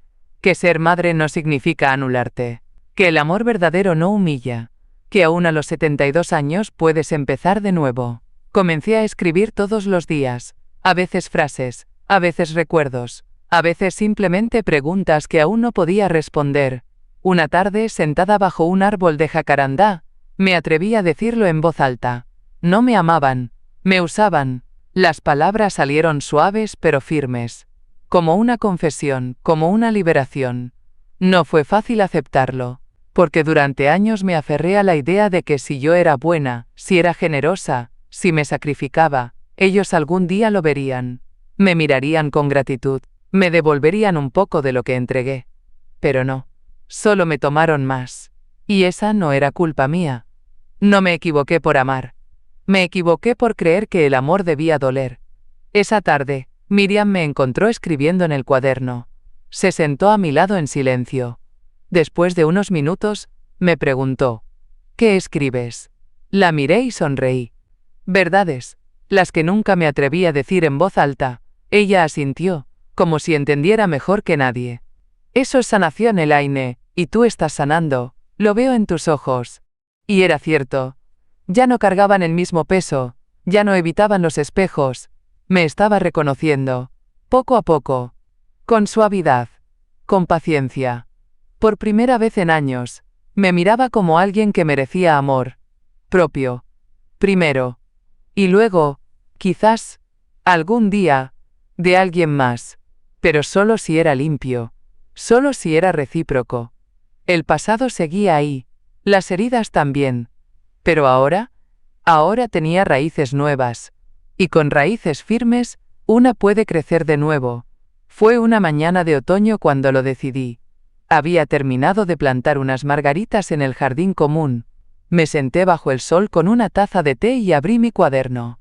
que ser madre no significa anularte, que el amor verdadero no humilla, que aún a los 72 años puedes empezar de nuevo. Comencé a escribir todos los días, a veces frases, a veces recuerdos, a veces simplemente preguntas que aún no podía responder. Una tarde, sentada bajo un árbol de jacarandá, me atreví a decirlo en voz alta. No me amaban, me usaban. Las palabras salieron suaves pero firmes. Como una confesión, como una liberación. No fue fácil aceptarlo, porque durante años me aferré a la idea de que si yo era buena, si era generosa, si me sacrificaba, ellos algún día lo verían. Me mirarían con gratitud. Me devolverían un poco de lo que entregué. Pero no. Solo me tomaron más. Y esa no era culpa mía. No me equivoqué por amar. Me equivoqué por creer que el amor debía doler. Esa tarde, Miriam me encontró escribiendo en el cuaderno. Se sentó a mi lado en silencio. Después de unos minutos, me preguntó, ¿qué escribes? La miré y sonreí. Verdades, las que nunca me atreví a decir en voz alta. Ella asintió, como si entendiera mejor que nadie. Eso es sanación, Elaine, y tú estás sanando, lo veo en tus ojos. Y era cierto. Ya no cargaban el mismo peso, ya no evitaban los espejos. Me estaba reconociendo, poco a poco, con suavidad, con paciencia. Por primera vez en años, me miraba como alguien que merecía amor propio. Primero. Y luego, quizás, algún día, de alguien más. Pero solo si era limpio, solo si era recíproco. El pasado seguía ahí, las heridas también. Pero ahora tenía raíces nuevas. Y con raíces firmes, una puede crecer de nuevo. Fue una mañana de otoño cuando lo decidí. Había terminado de plantar unas margaritas en el jardín común. Me senté bajo el sol con una taza de té y abrí mi cuaderno.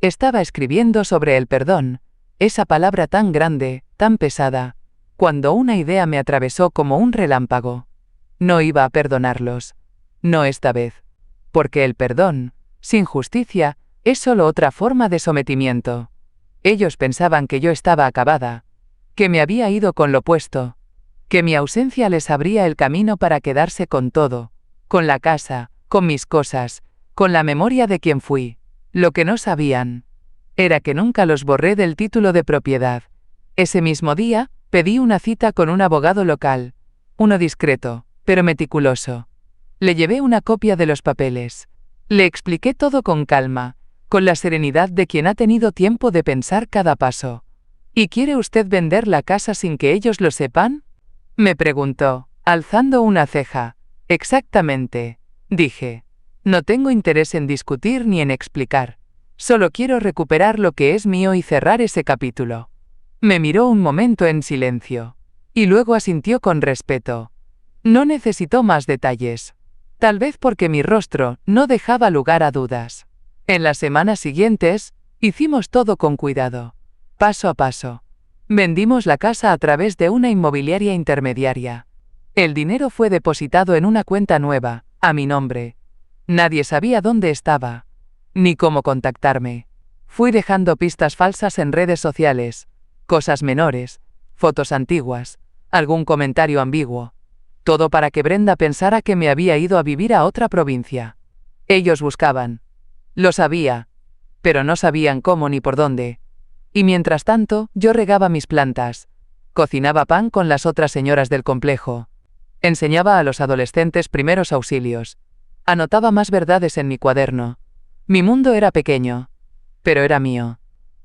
Estaba escribiendo sobre el perdón. Esa palabra tan grande, tan pesada, cuando una idea me atravesó como un relámpago. No iba a perdonarlos. No esta vez. Porque el perdón, sin justicia, es solo otra forma de sometimiento. Ellos pensaban que yo estaba acabada, que me había ido con lo puesto, que mi ausencia les abría el camino para quedarse con todo, con la casa, con mis cosas, con la memoria de quien fui. Lo que no sabían era que nunca los borré del título de propiedad. Ese mismo día, pedí una cita con un abogado local, uno discreto, pero meticuloso. Le llevé una copia de los papeles. Le expliqué todo con calma, con la serenidad de quien ha tenido tiempo de pensar cada paso. ¿Y quiere usted vender la casa sin que ellos lo sepan?, me preguntó, alzando una ceja. Exactamente, dije. No tengo interés en discutir ni en explicar. Solo quiero recuperar lo que es mío y cerrar ese capítulo. Me miró un momento en silencio. Y luego asintió con respeto. No necesitó más detalles. Tal vez porque mi rostro no dejaba lugar a dudas. En las semanas siguientes, hicimos todo con cuidado. Paso a paso. Vendimos la casa a través de una inmobiliaria intermediaria. El dinero fue depositado en una cuenta nueva, a mi nombre. Nadie sabía dónde estaba, ni cómo contactarme. Fui dejando pistas falsas en redes sociales, cosas menores, fotos antiguas, algún comentario ambiguo. Todo para que Brenda pensara que me había ido a vivir a otra provincia. Ellos buscaban. Lo sabía, pero no sabían cómo ni por dónde. Y mientras tanto, yo regaba mis plantas, cocinaba pan con las otras señoras del complejo, enseñaba a los adolescentes primeros auxilios, anotaba más verdades en mi cuaderno. Mi mundo era pequeño, pero era mío.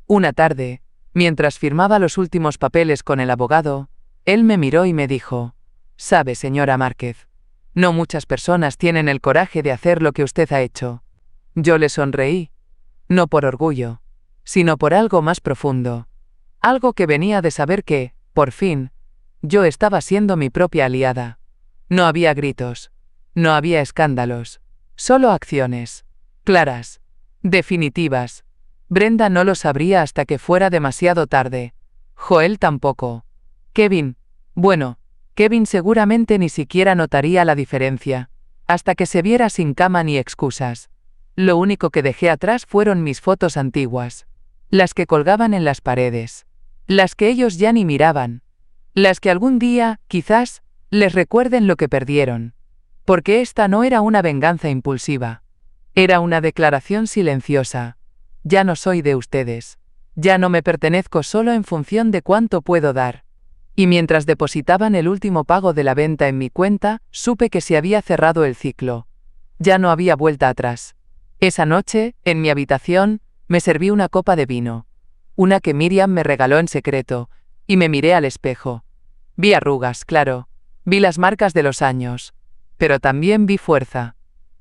Una tarde, mientras firmaba los últimos papeles con el abogado, él me miró y me dijo: «Sabe, señora Márquez, no muchas personas tienen el coraje de hacer lo que usted ha hecho». Yo le sonreí, no por orgullo, sino por algo más profundo. Algo que venía de saber que, por fin, yo estaba siendo mi propia aliada. No había gritos, no había escándalos, solo acciones, claras, definitivas. Brenda no lo sabría hasta que fuera demasiado tarde. Joel tampoco. Kevin, bueno, Kevin seguramente ni siquiera notaría la diferencia, hasta que se viera sin cama ni excusas. Lo único que dejé atrás fueron mis fotos antiguas. Las que colgaban en las paredes. Las que ellos ya ni miraban. Las que algún día, quizás, les recuerden lo que perdieron. Porque esta no era una venganza impulsiva. Era una declaración silenciosa. Ya no soy de ustedes. Ya no me pertenezco solo en función de cuánto puedo dar. Y mientras depositaban el último pago de la venta en mi cuenta, supe que se había cerrado el ciclo. Ya no había vuelta atrás. Esa noche, en mi habitación, me serví una copa de vino. Una que Miriam me regaló en secreto, y me miré al espejo. Vi arrugas, claro. Vi las marcas de los años. Pero también vi fuerza.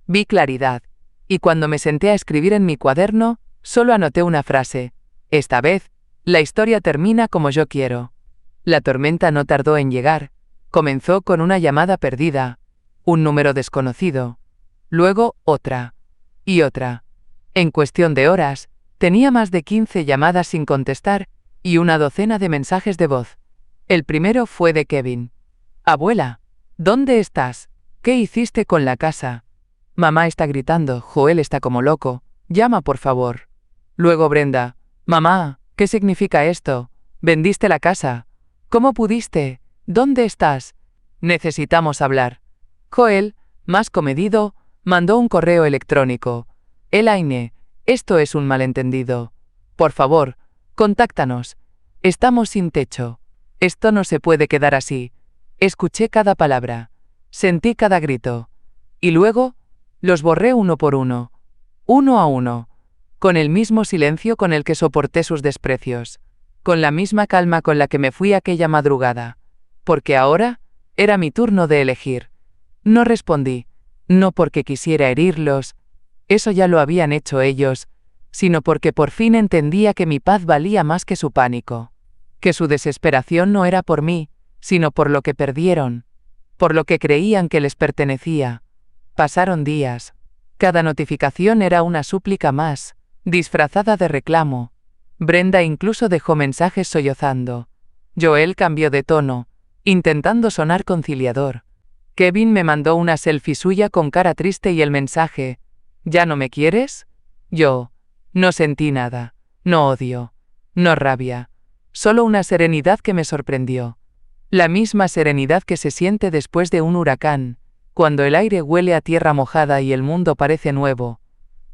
Vi claridad. Y cuando me senté a escribir en mi cuaderno, solo anoté una frase. Esta vez, la historia termina como yo quiero. La tormenta no tardó en llegar. Comenzó con una llamada perdida, un número desconocido. Luego, otra. Y otra. En cuestión de horas, tenía más de 15 llamadas sin contestar y una docena de mensajes de voz. El primero fue de Kevin. «Abuela, ¿dónde estás? ¿Qué hiciste con la casa? Mamá está gritando, Joel está como loco, llama por favor». Luego Brenda. «Mamá, ¿qué significa esto? ¿Vendiste la casa? ¿Cómo pudiste? ¿Dónde estás? Necesitamos hablar». Joel, más comedido, mandó un correo electrónico. «Elaine, esto es un malentendido. Por favor, contáctanos. Estamos sin techo. Esto no se puede quedar así». Escuché cada palabra. Sentí cada grito. Y luego, los borré uno por uno. Uno a uno. Con el mismo silencio con el que soporté sus desprecios. Con la misma calma con la que me fui aquella madrugada. Porque ahora, era mi turno de elegir. No respondí. No porque quisiera herirlos. Eso ya lo habían hecho ellos, sino porque por fin entendía que mi paz valía más que su pánico. Que su desesperación no era por mí, sino por lo que perdieron, por lo que creían que les pertenecía. Pasaron días. Cada notificación era una súplica más, disfrazada de reclamo. Brenda incluso dejó mensajes sollozando. Joel cambió de tono, intentando sonar conciliador. Kevin me mandó una selfie suya con cara triste y el mensaje: «¿Ya no me quieres?». Yo no sentí nada, no odio, no rabia, solo una serenidad que me sorprendió. La misma serenidad que se siente después de un huracán, cuando el aire huele a tierra mojada y el mundo parece nuevo.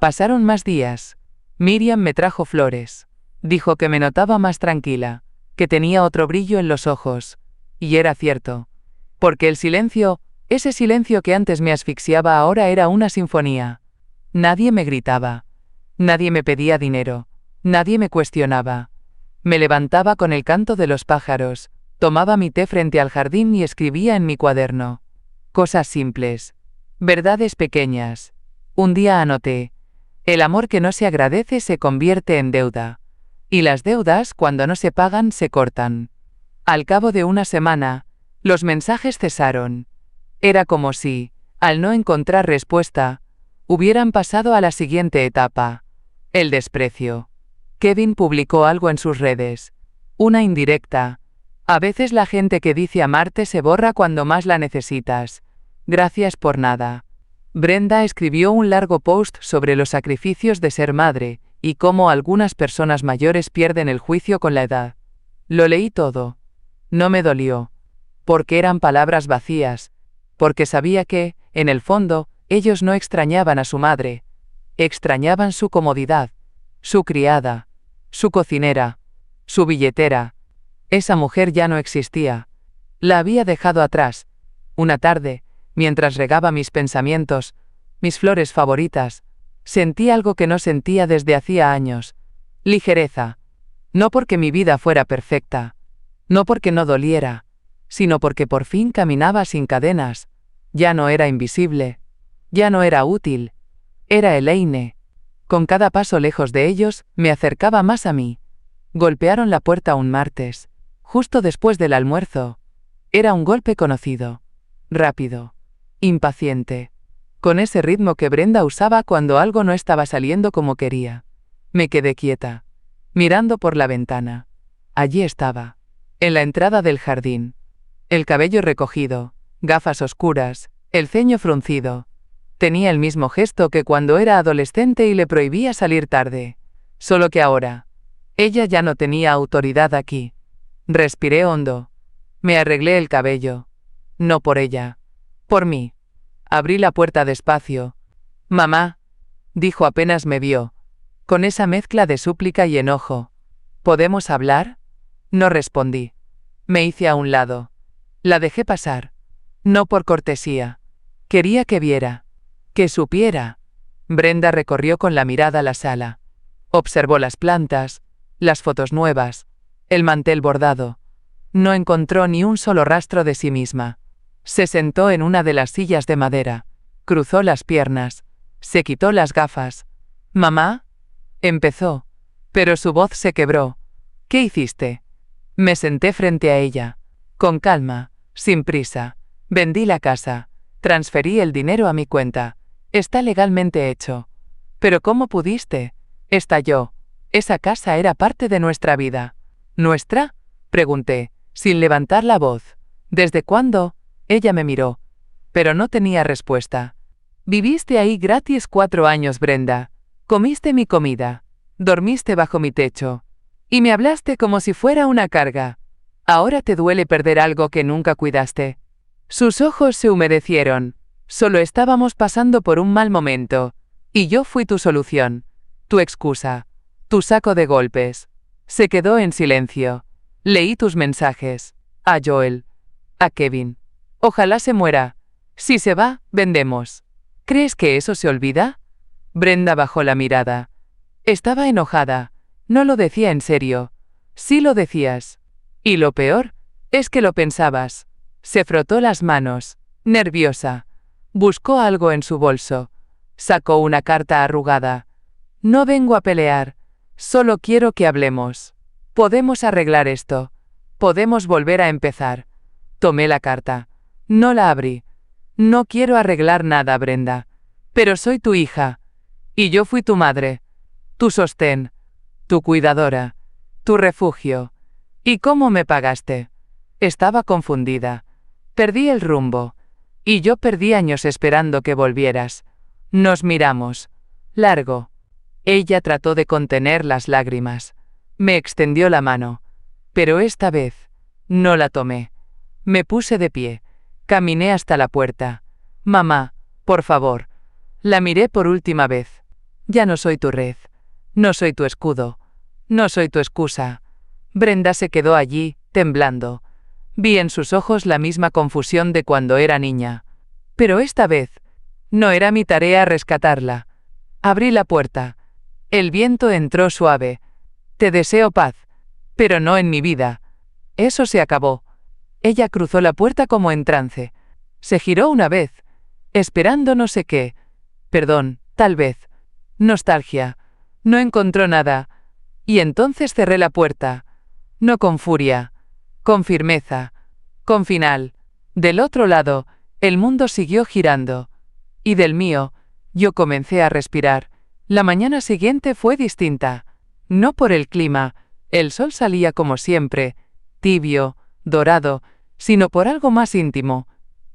Pasaron más días. Miriam me trajo flores. Dijo que me notaba más tranquila, que tenía otro brillo en los ojos. Y era cierto. Porque el silencio, ese silencio que antes me asfixiaba ahora era una sinfonía. Nadie me gritaba. Nadie me pedía dinero. Nadie me cuestionaba. Me levantaba con el canto de los pájaros, tomaba mi té frente al jardín y escribía en mi cuaderno. Cosas simples. Verdades pequeñas. Un día anoté: el amor que no se agradece se convierte en deuda. Y las deudas, cuando no se pagan, se cortan. Al cabo de una semana, los mensajes cesaron. Era como si, al no encontrar respuesta, hubieran pasado a la siguiente etapa. El desprecio. Kevin publicó algo en sus redes. Una indirecta. A veces la gente que dice amarte se borra cuando más la necesitas. Gracias por nada. Brenda escribió un largo post sobre los sacrificios de ser madre, y cómo algunas personas mayores pierden el juicio con la edad. Lo leí todo. No me dolió. Porque eran palabras vacías. Porque sabía que, en el fondo, ellos no extrañaban a su madre. Extrañaban su comodidad, su criada, su cocinera, su billetera. Esa mujer ya no existía. La había dejado atrás. Una tarde, mientras regaba mis pensamientos, mis flores favoritas, sentí algo que no sentía desde hacía años. Ligereza. No porque mi vida fuera perfecta. No porque no doliera. Sino porque por fin caminaba sin cadenas. Ya no era invisible. Ya no era útil. Era Elaine. Con cada paso lejos de ellos, me acercaba más a mí. Golpearon la puerta un martes, justo después del almuerzo. Era un golpe conocido. Rápido. Impaciente. Con ese ritmo que Brenda usaba cuando algo no estaba saliendo como quería. Me quedé quieta, mirando por la ventana. Allí estaba, en la entrada del jardín. El cabello recogido, gafas oscuras, el ceño fruncido. Tenía el mismo gesto que cuando era adolescente y le prohibía salir tarde. Solo que ahora, ella ya no tenía autoridad aquí. Respiré hondo. Me arreglé el cabello. No por ella. Por mí. Abrí la puerta despacio. Mamá, dijo apenas me vio, con esa mezcla de súplica y enojo. ¿Podemos hablar? No respondí. Me hice a un lado. La dejé pasar. No por cortesía. Quería que viera. Que supiera. Brenda recorrió con la mirada la sala. Observó las plantas, las fotos nuevas, el mantel bordado. No encontró ni un solo rastro de sí misma. Se sentó en una de las sillas de madera, cruzó las piernas, se quitó las gafas. «Mamá», empezó, pero su voz se quebró. «¿Qué hiciste?» Me senté frente a ella, con calma, sin prisa. Vendí la casa, transferí el dinero a mi cuenta. Está legalmente hecho. «¿Pero cómo pudiste?» Estalló. Esa casa era parte de nuestra vida. ¿Nuestra?, pregunté, sin levantar la voz. ¿Desde cuándo? Ella me miró. Pero no tenía respuesta. Viviste ahí gratis 4 años, Brenda. Comiste mi comida. Dormiste bajo mi techo. Y me hablaste como si fuera una carga. ¿Ahora te duele perder algo que nunca cuidaste? Sus ojos se humedecieron. Solo estábamos pasando por un mal momento. Y yo fui tu solución. Tu excusa. Tu saco de golpes. Se quedó en silencio. Leí tus mensajes. A Joel. A Kevin. Ojalá se muera. Si se va, vendemos. ¿Crees que eso se olvida? Brenda bajó la mirada. Estaba enojada. No lo decía en serio. Sí lo decías. Y lo peor, es que lo pensabas. Se frotó las manos, nerviosa. Buscó algo en su bolso. Sacó una carta arrugada. No vengo a pelear. Solo quiero que hablemos. Podemos arreglar esto. Podemos volver a empezar. Tomé la carta. No la abrí. No quiero arreglar nada, Brenda. Pero soy tu hija. Y yo fui tu madre. Tu sostén. Tu cuidadora. Tu refugio. ¿Y cómo me pagaste? Estaba confundida. Perdí el rumbo. Y yo perdí años esperando que volvieras. Nos miramos. Largo. Ella trató de contener las lágrimas. Me extendió la mano. Pero esta vez, no la tomé. Me puse de pie. Caminé hasta la puerta. Mamá, por favor. La miré por última vez. Ya no soy tu red. No soy tu escudo. No soy tu excusa. Brenda se quedó allí, temblando. Vi en sus ojos la misma confusión de cuando era niña. Pero esta vez, no era mi tarea rescatarla. Abrí la puerta. El viento entró suave. Te deseo paz. Pero no en mi vida. Eso se acabó. Ella cruzó la puerta como en trance. Se giró una vez, esperando no sé qué. Perdón, tal vez. Nostalgia. No encontró nada. Y entonces cerré la puerta. No con furia. Con firmeza. Con final. Del otro lado, el mundo siguió girando. Y del mío, yo comencé a respirar. La mañana siguiente fue distinta. No por el clima, El sol salía como siempre, tibio, dorado, sino por algo más íntimo.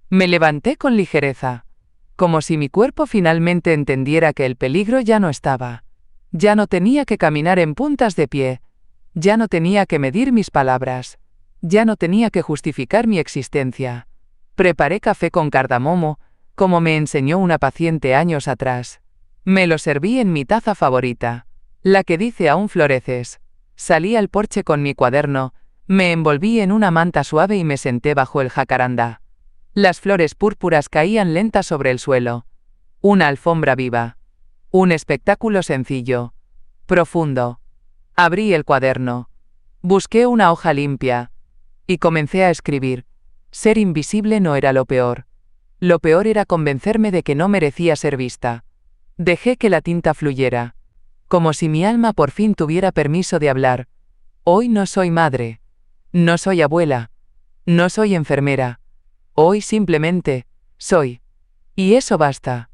Me levanté con ligereza, como si mi cuerpo finalmente entendiera que el peligro ya no estaba. Ya no tenía que caminar en puntas de pie, ya no tenía que medir mis palabras, ya no tenía que justificar mi existencia. Preparé café con cardamomo, como me enseñó una paciente años atrás. Me lo serví en mi taza favorita, la que dice aún floreces. Salí al porche con mi cuaderno, me envolví en una manta suave y me senté bajo el jacarandá. Las flores púrpuras caían lentas sobre el suelo. Una alfombra viva. Un espectáculo sencillo. Profundo. Abrí el cuaderno. Busqué una hoja limpia. Y comencé a escribir. Ser invisible no era lo peor. Lo peor era convencerme de que no merecía ser vista. Dejé que la tinta fluyera. Como si mi alma por fin tuviera permiso de hablar. Hoy no soy madre. No soy abuela. No soy enfermera. Hoy simplemente, soy. Y eso basta.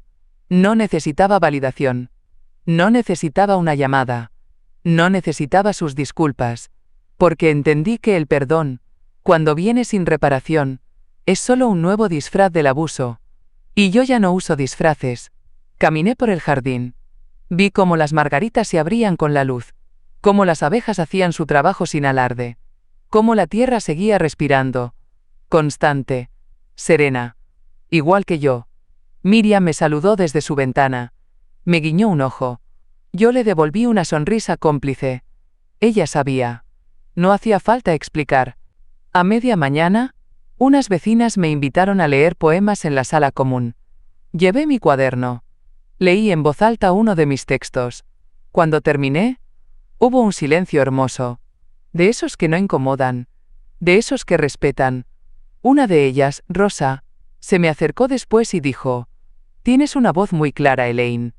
No necesitaba validación. No necesitaba una llamada. No necesitaba sus disculpas. Porque entendí que el perdón, cuando viene sin reparación, es solo un nuevo disfraz del abuso. Y yo ya no uso disfraces. Caminé por el jardín. Vi cómo las margaritas se abrían con la luz, cómo las abejas hacían su trabajo sin alarde, cómo la tierra seguía respirando, constante, serena, igual que yo. Miriam me saludó desde su ventana. Me guiñó un ojo. Yo le devolví una sonrisa cómplice. Ella sabía. No hacía falta explicar. A media mañana, unas vecinas me invitaron a leer poemas en la sala común. Llevé mi cuaderno. Leí en voz alta uno de mis textos. Cuando terminé, hubo un silencio hermoso. De esos que no incomodan. De esos que respetan. Una de ellas, Rosa, se me acercó después y dijo: «Tienes una voz muy clara, Elaine.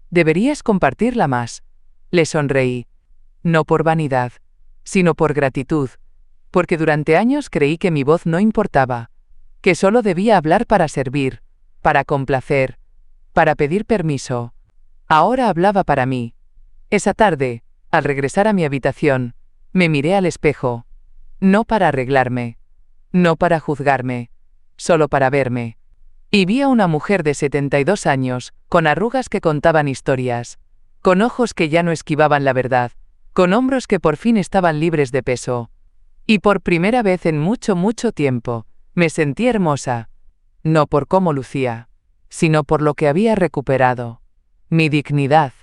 Deberías compartirla más». Le sonreí. No por vanidad, sino por gratitud. Porque durante años creí que mi voz no importaba. Que solo debía hablar para servir, para complacer, para pedir permiso. Ahora hablaba para mí. Esa tarde, al regresar a mi habitación, me miré al espejo. No para arreglarme. No para juzgarme. Solo para verme. Y vi a una mujer de 72 años, con arrugas que contaban historias. Con ojos que ya no esquivaban la verdad. Con hombros que por fin estaban libres de peso. Y por primera vez en mucho, mucho tiempo, me sentí hermosa. No por cómo lucía, sino por lo que había recuperado. Mi dignidad,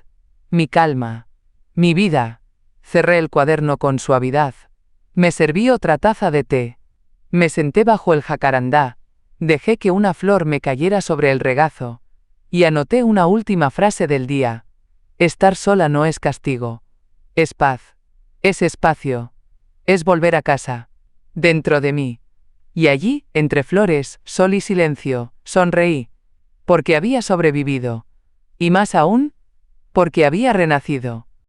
mi calma, mi vida. Cerré el cuaderno con suavidad. Me serví otra taza de té. Me senté bajo el jacarandá. Dejé que una flor me cayera sobre el regazo. Y anoté una última frase del día. Estar sola no es castigo. Es paz. Es espacio. Es volver a casa. Dentro de mí. Y allí, entre flores, sol y silencio, sonreí. Porque había sobrevivido. Y más aún, porque había renacido.